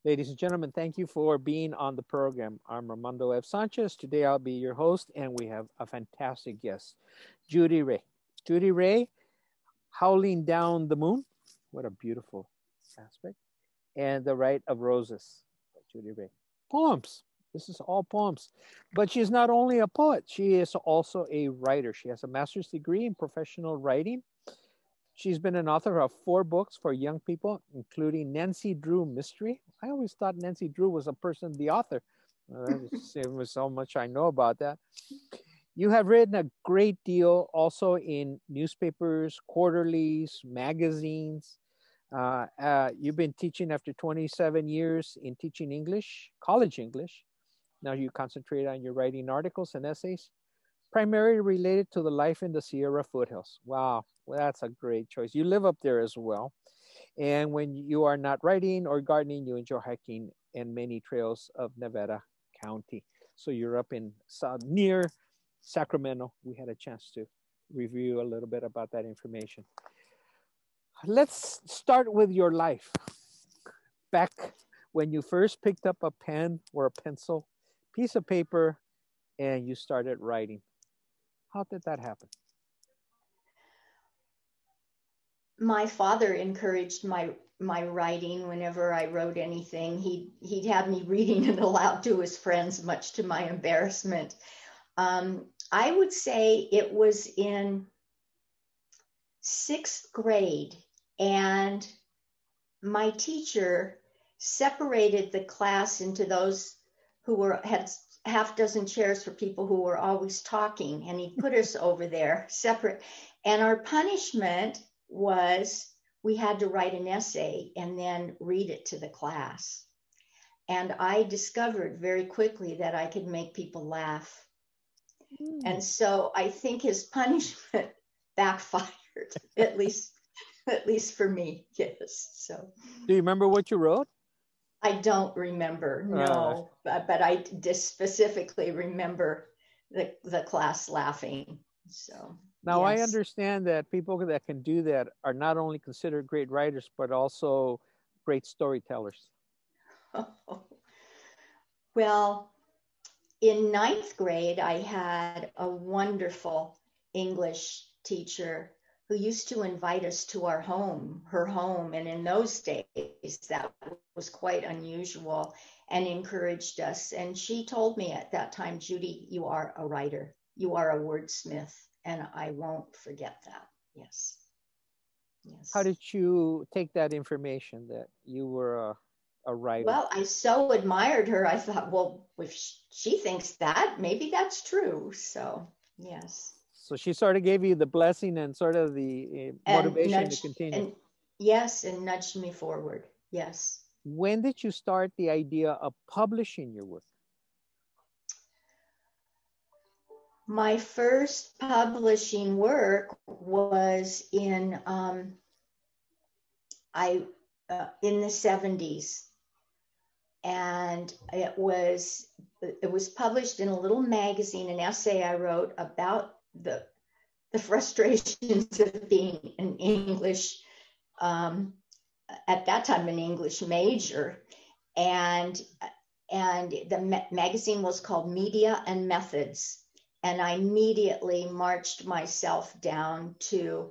Ladies and gentlemen, thank you for being on the program. I'm Armando F. Sanchez. Today I'll be your host, and we have a fantastic guest, Judie Rae. Judie Rae, Howling Down the Moon. What a beautiful aspect. And The Rite of Roses by Judie Rae. Poems. This is all poems. But she's not only a poet, she is also a writer. She has a master's degree in professional writing. She's been an author of 4 books for young people, including Nancy Drew Mystery. I always thought Nancy Drew was a person, the author. There's so much I know about that. You have written a great deal also in newspapers, quarterlies, magazines. You've been teaching after 27 years in teaching English, college English. Now you concentrate on your writing articles and essays, primarily related to the life in the Sierra foothills. Wow, well, that's a great choice. You live up there as well. And when you are not writing or gardening, you enjoy hiking and many trails of Nevada County. So you're up in near Sacramento. We had a chance to review a little bit about that information. Let's start with your life. Back when you first picked up a pen or a pencil, piece of paper, and you started writing. How did that happen? My father encouraged my writing. Whenever I wrote anything, he'd have me reading it aloud to his friends, much to my embarrassment. I would say it was in 6th grade, and my teacher separated the class into those who had half dozen chairs for people who were always talking, and he put us over there separate. And our punishment was we had to write an essay and then read it to the class. And I discovered very quickly that I could make people laugh. And so I think his punishment backfired, at least for me, yes. So, do you remember what you wrote? I don't remember, no, but I just specifically remember the class laughing. So now yes. I understand that people that can do that are not only considered great writers, but also great storytellers. Well, in 9th grade, I had a wonderful English teacher who used to invite us to her home. And in those days, that was quite unusual, and encouraged us. And she told me at that time, Judy, you are a writer. You are a wordsmith. And I won't forget that. Yes. Yes. How did you take that information that you were a writer? Well, I so admired her. I thought, well, if she thinks that, maybe that's true. So, yes. So she sort of gave you the blessing and sort of the motivation to continue. And yes, and nudged me forward. Yes. When did you start the idea of publishing your work? My first publishing work was in the 70s, and it was published in a little magazine, an essay I wrote about the frustrations of being an English, at that time, an English major. And the magazine was called Media and Methods. And I immediately marched myself down to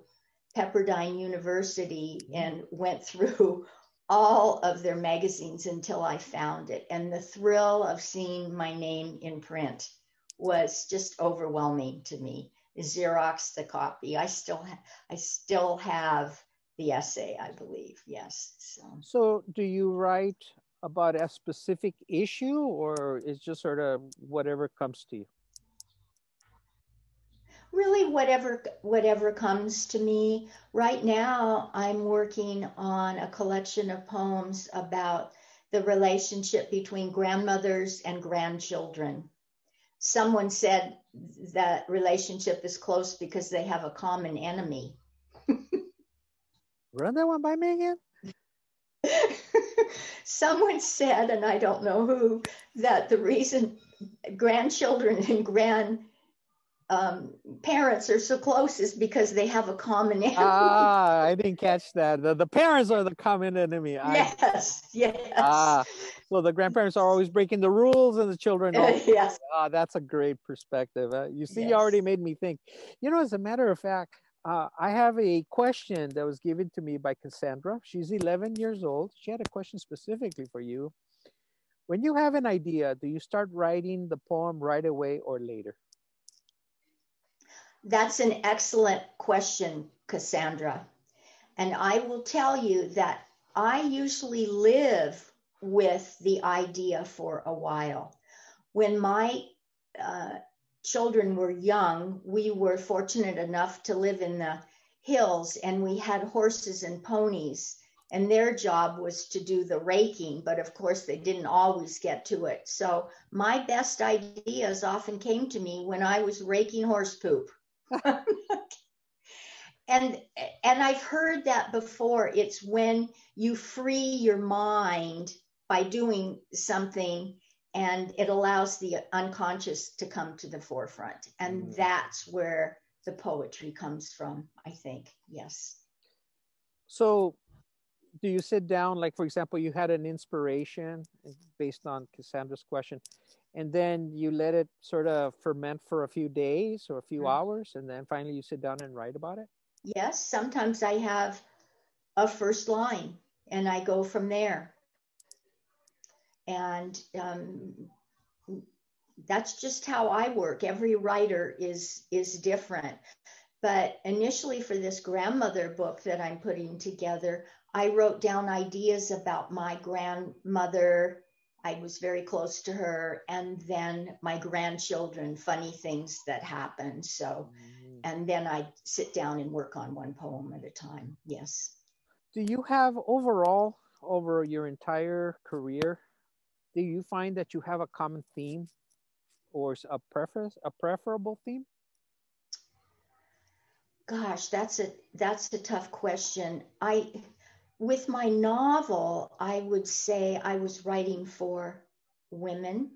Pepperdine University and went through all of their magazines until I found it. And the thrill of seeing my name in print was just overwhelming to me. Xerox the copy. I still have the essay, I believe. Yes. So do you write about a specific issue, or is just sort of whatever comes to you? Really, whatever comes to me. Right now, I'm working on a collection of poems about the relationship between grandmothers and grandchildren. Someone said that relationship is close because they have a common enemy. Run that one by me again? Someone said, and I don't know who, that the reason grandchildren and parents are so close is because they have a common enemy. I didn't catch that. The parents are the common enemy. Yes. So the grandparents are always breaking the rules and the children always. Yes. That's a great perspective. You see, you Yes. already made me think. As a matter of fact, I have a question that was given to me by Cassandra. She's 11 years old. She had a question specifically for you. When you have an idea, do you start writing the poem right away or later? That's an excellent question, Cassandra. And I will tell you that I usually live with the idea for a while. When my children were young, we were fortunate enough to live in the hills, and we had horses and ponies, and their job was to do the raking, but of course they didn't always get to it. So my best ideas often came to me when I was raking horse poop. And I've heard that before. It's when you free your mind by doing something, and it allows the unconscious to come to the forefront. And that's where the poetry comes from, I think. Yes. So do you sit down, like, for example, you had an inspiration based on Cassandra's question, and then you let it sort of ferment for a few days or a few hours, and then finally you sit down and write about it? Yes, sometimes I have a first line and I go from there. And that's just how I work. Every writer is different. But initially for this grandmother book that I'm putting together, I wrote down ideas about my grandmother. I was very close to her, and then my grandchildren, funny things that happened. So, and then I sit down and work on one poem at a time. Yes. Do you have overall, over your entire career, do you find that you have a common theme or a preferable theme? Gosh, that's a tough question. With my novel, I would say I was writing for women,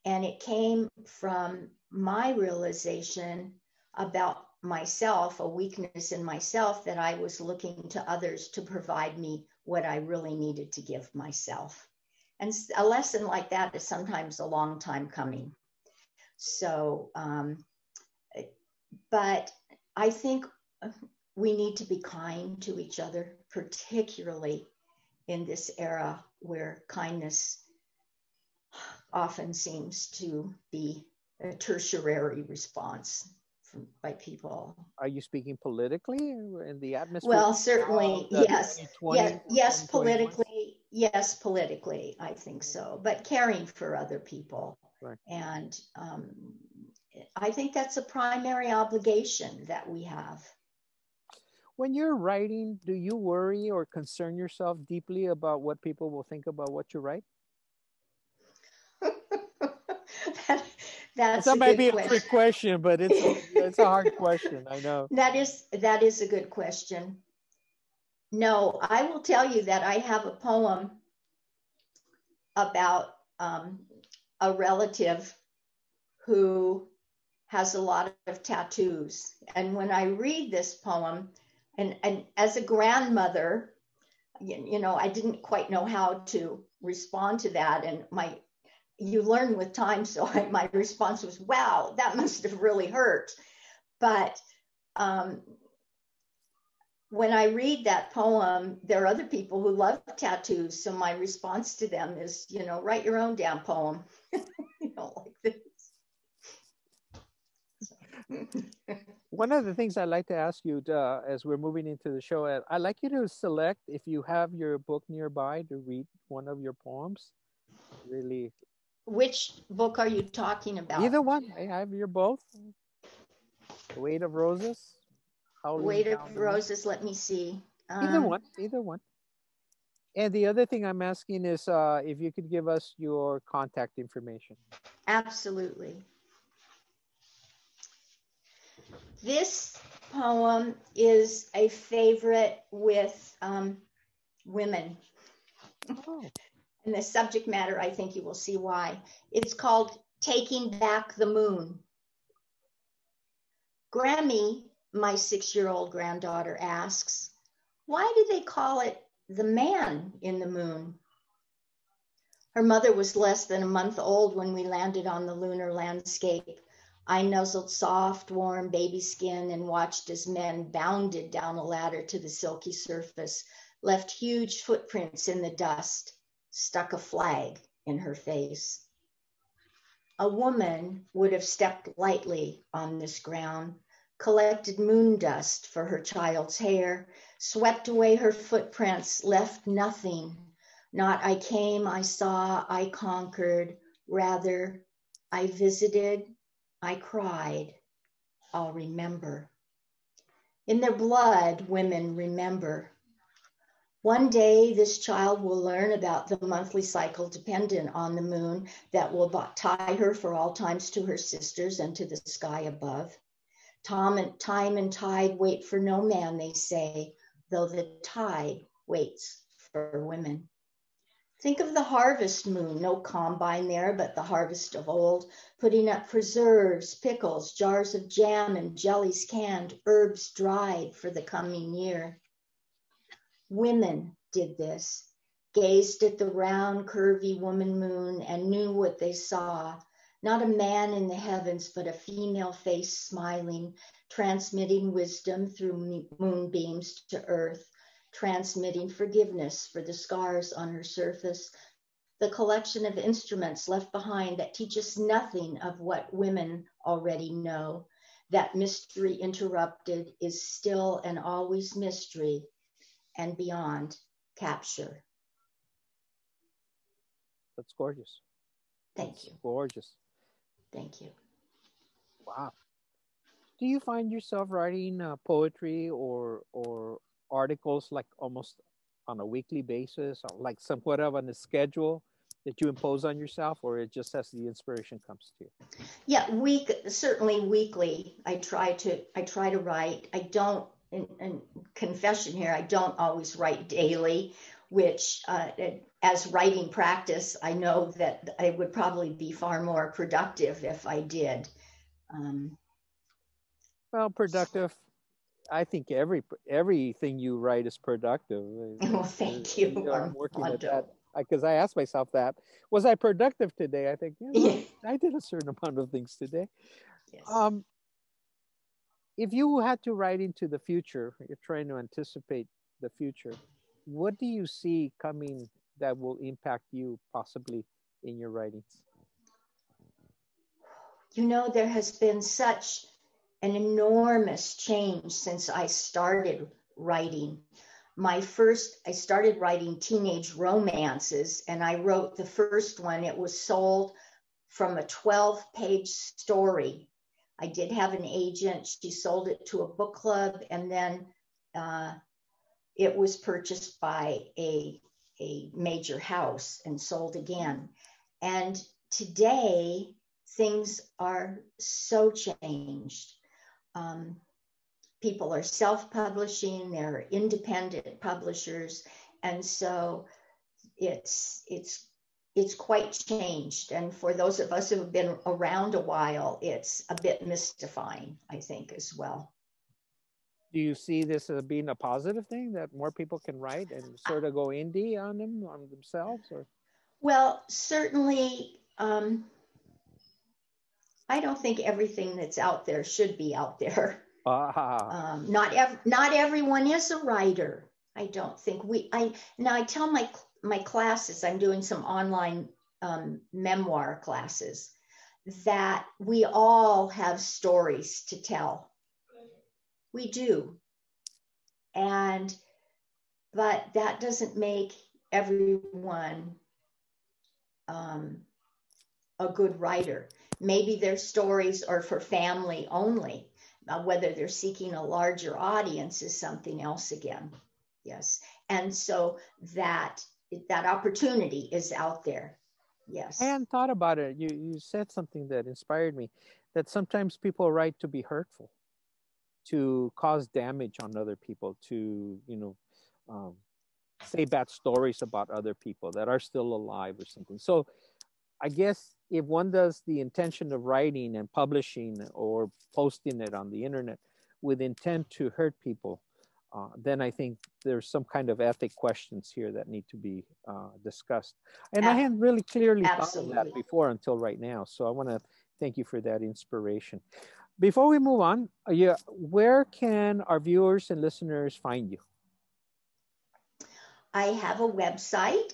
and it came from my realization about myself, a weakness in myself, that I was looking to others to provide me what I really needed to give myself. And a lesson like that is sometimes a long time coming. So, but I think we need to be kind to each other, particularly in this era where kindness often seems to be a tertiary response by people. Are you speaking politically in the atmosphere? Well, certainly, yes. Yes, politically. Yes, politically, I think so. But caring for other people. Right. And I think that's a primary obligation that we have. When you're writing, do you worry or concern yourself deeply about what people will think about what you write? That's that might be a trick question, but it's a hard question. I know. That is a good question. No, I will tell you that I have a poem about a relative who has a lot of tattoos. And when I read this poem, and as a grandmother, I didn't quite know how to respond to that. And you learn with time. So my response was, wow, that must have really hurt. But when I read that poem, there are other people who love tattoos. So my response to them is, write your own damn poem. Like this. One of the things I'd like to ask you as we're moving into the show, I'd like you to select, if you have your book nearby, to read one of your poems. Really. Which book are you talking about? Either one. I have your both. The Weight of Roses. Weight of Roses. Let me see. Either one. And the other thing I'm asking is if you could give us your contact information. Absolutely. This poem is a favorite with women. Oh. And the subject matter, I think you will see why. It's called Taking Back the Moon. Grammy, my 6-year-old granddaughter, asks, why do they call it the man in the moon? Her mother was less than a month old when we landed on the lunar landscape. I nuzzled soft, warm baby skin and watched as men bounded down a ladder to the silky surface, left huge footprints in the dust, stuck a flag in her face. A woman would have stepped lightly on this ground, collected moon dust for her child's hair, swept away her footprints, left nothing. Not I came, I saw, I conquered. Rather, I visited, I cried. I'll remember. In their blood, women remember. One day, this child will learn about the monthly cycle dependent on the moon that will tie her for all times to her sisters and to the sky above. Time and tide wait for no man, they say, though the tide waits for women. Think of the harvest moon, no combine there, but the harvest of old, putting up preserves, pickles, jars of jam and jellies canned, herbs dried for the coming year. Women did this, gazed at the round, curvy woman moon and knew what they saw. Not a man in the heavens, but a female face smiling, transmitting wisdom through moonbeams to earth, transmitting forgiveness for the scars on her surface, the collection of instruments left behind that teach us nothing of what women already know. That mystery interrupted is still and always mystery and beyond capture. That's gorgeous. Thank you. Gorgeous. Thank you. Wow. Do you find yourself writing poetry or articles like almost on a weekly basis, or like somewhat of on a schedule that you impose on yourself, or it just as the inspiration comes to you? Yeah, certainly weekly. I try to write. I don't, and confession here, I don't always write daily, which as writing practice, I know that I would probably be far more productive if I did. Well, productive. I think everything you write is productive. Well, thank you, I'm working at Armando. that because I asked myself that: was I productive today? I think, I did a certain amount of things today. Yes. If you had to write into the future, you're trying to anticipate the future. What do you see coming that will impact you possibly in your writings? There has been such an enormous change since I started writing. I started writing teenage romances, and I wrote the first one. It was sold from a 12-page story. I did have an agent. She sold it to a book club, and then it was purchased by a major house and sold again. And today, things are so changed. People are self-publishing, they're independent publishers, and so it's quite changed. And for those of us who have been around a while, it's a bit mystifying, I think, as well. Do you see this as being a positive thing, that more people can write and sort of go indie on themselves? Or? Well, certainly, I don't think everything that's out there should be out there. Not everyone is a writer. I don't think I tell my classes, I'm doing some online memoir classes, that we all have stories to tell. We do. But that doesn't make everyone a good writer. Maybe their stories are for family only. Whether they're seeking a larger audience is something else again. Yes. And so that opportunity is out there. Yes. I hadn't thought about it. You said something that inspired me, that sometimes people write to be hurtful, to cause damage on other people, to, say bad stories about other people that are still alive or something. So I guess if one does the intention of writing and publishing or posting it on the internet with intent to hurt people, then I think there's some kind of ethic questions here that need to be discussed. And I hadn't really clearly thought of that before until right now. So I want to thank you for that inspiration. Before we move on, where can our viewers and listeners find you? I have a website,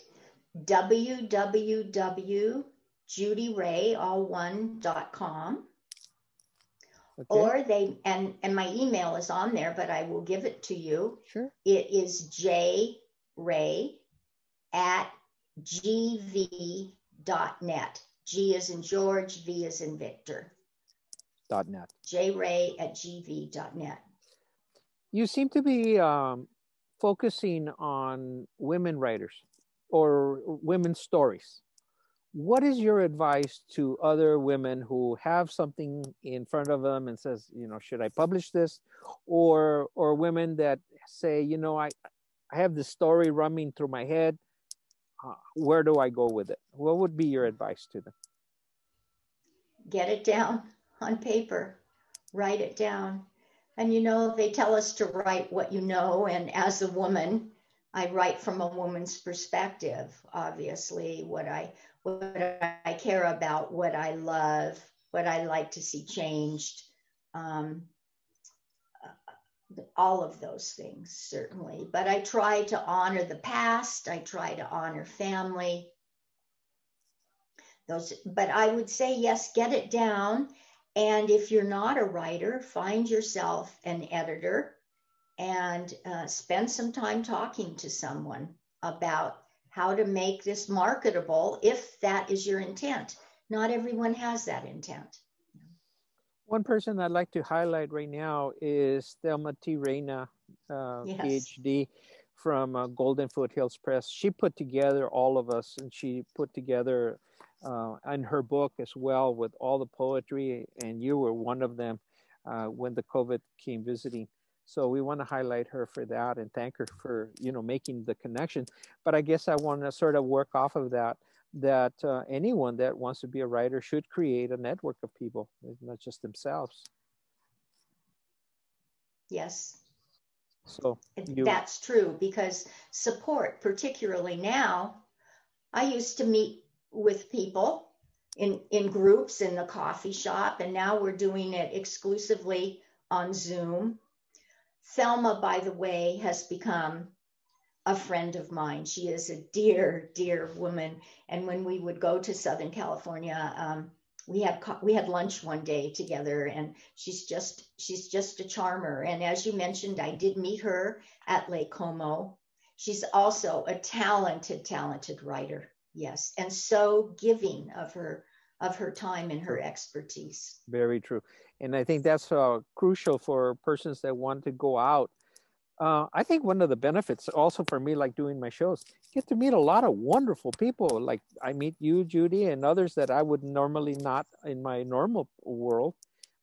www.judierae.com. Okay. Or and my email is on there, but I will give it to you. Sure. It is jrae@gv.net. G is in George, V is in Victor. .net. jrae@gv.net. You seem to be focusing on women writers or women's stories. What is your advice to other women who have something in front of them and says, should I publish this? Or women that say, I have this story running through my head. Where do I go with it? What would be your advice to them? Get it down on paper. Write it down. And they tell us to write what you know. And as a woman, I write from a woman's perspective, obviously, what I care about, what I love, what I like to see changed, all of those things, certainly. But I try to honor the past. I try to honor family. But I would say, yes, get it down. And if you're not a writer, find yourself an editor and spend some time talking to someone about how to make this marketable, if that is your intent. Not everyone has that intent. One person I'd like to highlight right now is Thelma T. Reyna, PhD from Golden Foothills Press. She put together all of us, and she put together in her book as well with all the poetry, and you were one of them when the COVID came visiting. So we want to highlight her for that and thank her for, making the connection. But I guess I want to sort of work off of that anyone that wants to be a writer should create a network of people, not just themselves. Yes. So that's true, because support, particularly now, I used to meet with people in groups in the coffee shop, and now we're doing it exclusively on Zoom. Thelma, by the way, has become a friend of mine. She is a dear, dear woman. And when we would go to Southern California, we had lunch one day together, and she's just a charmer. And as you mentioned, I did meet her at Lake Como. She's also a talented writer. Yes, and so giving of her time and her expertise. Very true. And I think that's crucial for persons that want to go out. I think one of the benefits also for me, like doing my shows, get to meet a lot of wonderful people. Like I meet you, Judy, and others that I would normally not in my normal world,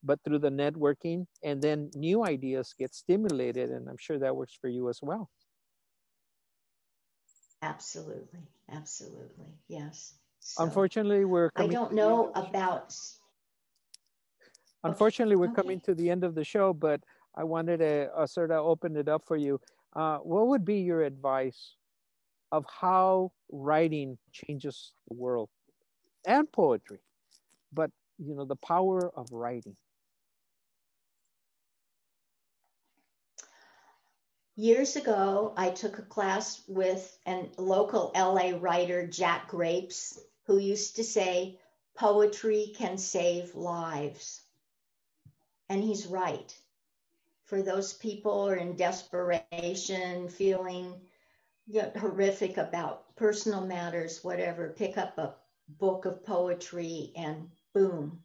but through the networking, and then new ideas get stimulated. And I'm sure that works for you as well. Absolutely. Yes. So, unfortunately, we're coming. I don't know about. Unfortunately, we're coming to the end of the show, but I wanted to sort of open it up for you. What would be your advice of how writing changes the world and poetry, but the power of writing? Years ago, I took a class with a local LA writer, Jack Grapes, who used to say, poetry can save lives. And he's right. For those people who are in desperation, feeling horrific about personal matters, whatever, pick up a book of poetry and boom,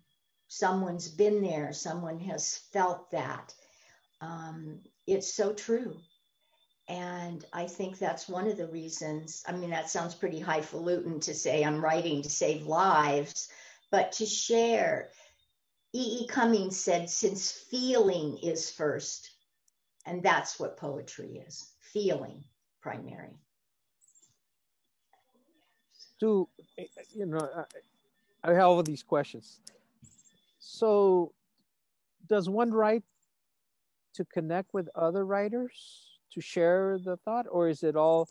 someone's been there. Someone has felt that. It's so true. And I think that's one of the reasons. I mean, that sounds pretty highfalutin to say I'm writing to save lives, but to share. E.E. Cummings said, since feeling is first, and that's what poetry is, feeling primary. I have all these questions. So, does one write to connect with other writers to share the thought, or is it all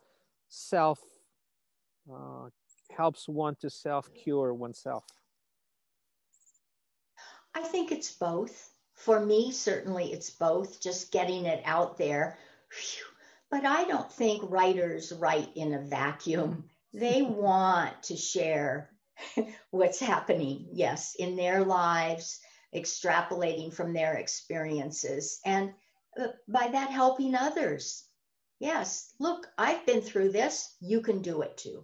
self uh, helps one to self cure oneself? I think it's both. For me, certainly it's both, just getting it out there. Whew. But I don't think writers write in a vacuum. They want to share what's happening, yes, in their lives, extrapolating from their experiences, and by that helping others. Yes, look, I've been through this. You can do it too.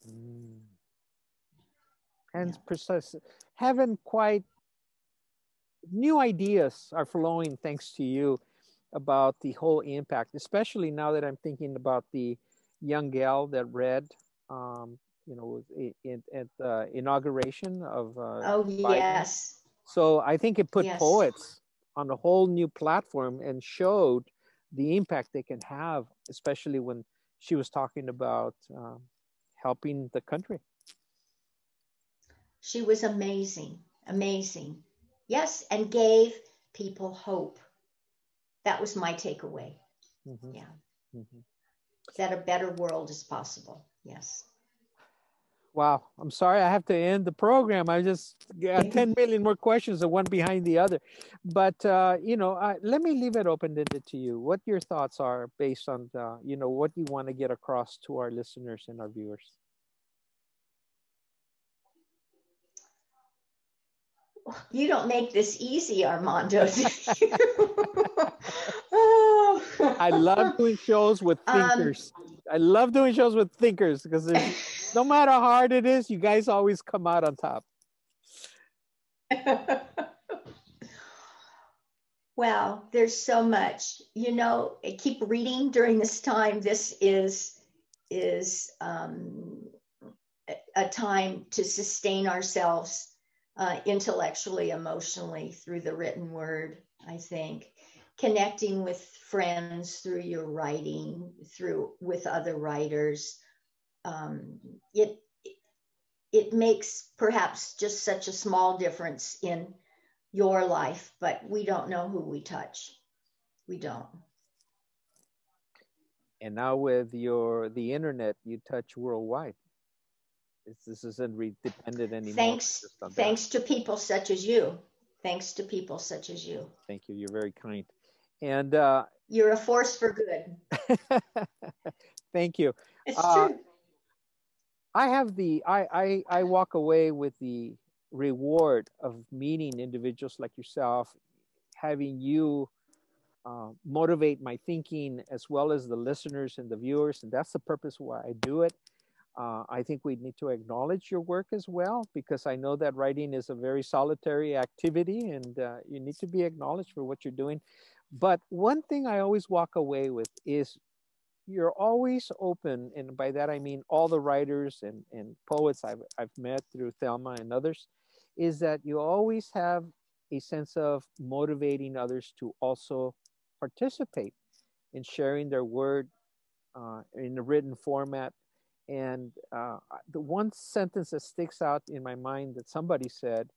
Mm. Yeah. And precise. Haven't quite new ideas are flowing thanks to you about the whole impact, especially now that I'm thinking about the young gal that read, you know, at the inauguration of Oh, Biden. yes. So I think it put Yes. poets on a whole new platform and showed the impact they can have, especially when she was talking about helping the country. She was amazing, amazing. Yes, and gave people hope. That was my takeaway. Mm-hmm. Yeah. Mm-hmm. That a better world is possible. Yes. Wow, I'm sorry I have to end the program. I just got 10 million more questions, one behind the other. But, you know, let me leave it open-ended to you. What your thoughts are based on, you know, what you want to get across to our listeners and our viewers. You don't make this easy, Armando. Oh. I love doing shows with um, thinkers. I love doing shows with thinkers because there's, no matter how hard it is, you guys always come out on top. Wow, there's so much. You know, I keep reading during this time. This is a time to sustain ourselves intellectually, emotionally through the written word. I think connecting with friends through your writing, through with other writers, um, it it makes perhaps just such a small difference in your life, but we don't know who we touch. We don't. And now with the internet, you touch worldwide. This isn't dependent anymore Thanks, just on that. thanks to people such as you. Thanks to people such as you. Thank you. You're very kind. And You're a force for good. thank you. It's true. I have I walk away with the reward of meeting individuals like yourself, having you motivate my thinking as well as the listeners and the viewers, and that's the purpose why I do it. I think we need to acknowledge your work as well, because I know that writing is a very solitary activity, and you need to be acknowledged for what you're doing. But one thing I always walk away with is you're always open, and by that I mean all the writers and poets I've met through Thelma and others, is that you always have a sense of motivating others to also participate in sharing their word in a written format. And the one sentence that sticks out in my mind that somebody said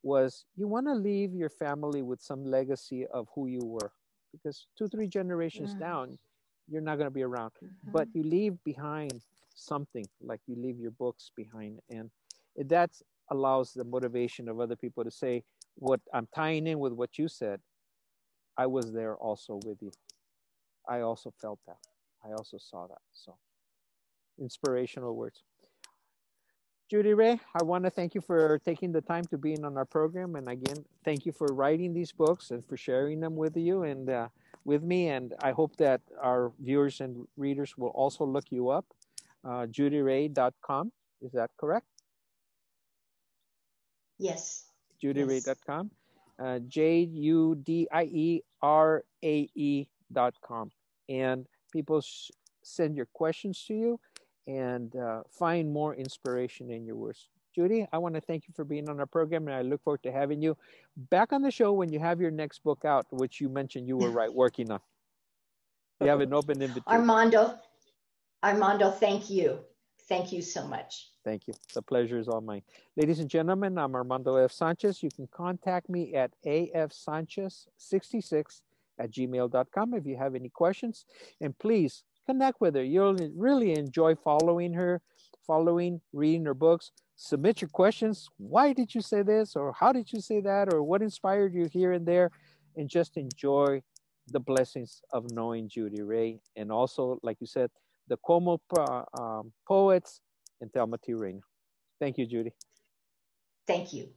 was, you want to leave your family with some legacy of who you were, because 2, 3 generations down, you're not going to be around, but you leave behind something, like you leave your books behind. And that allows the motivation of other people to say, what I'm tying in with what you said, I was there also with you. I also felt that. I also saw that. So inspirational words. Judie Rae, I want to thank you for taking the time to be in on our program. And again, thank you for writing these books and for sharing them with you and with me. And I hope that our viewers and readers will also look you up. JudieRae.com. Is that correct? Yes. JudieRae.com. JudieRae.com. And people send your questions to you and find more inspiration in your words. Judie, I want to thank you for being on our program, and I look forward to having you back on the show when you have your next book out, which you mentioned you were working on. You have an open invitation. Armando, thank you. Thank you so much. Thank you. The pleasure is all mine. Ladies and gentlemen, I'm Armando F. Sanchez. You can contact me at afsanchez66@gmail.com if you have any questions. And please connect with her. You'll really enjoy following her, reading her books. Submit your questions. Why did you say this? Or how did you say that? Or what inspired you here and there? And just enjoy the blessings of knowing Judie Rae. And also, like you said, the Como poets and Thelma T. Rainer. Thank you, Judie. Thank you.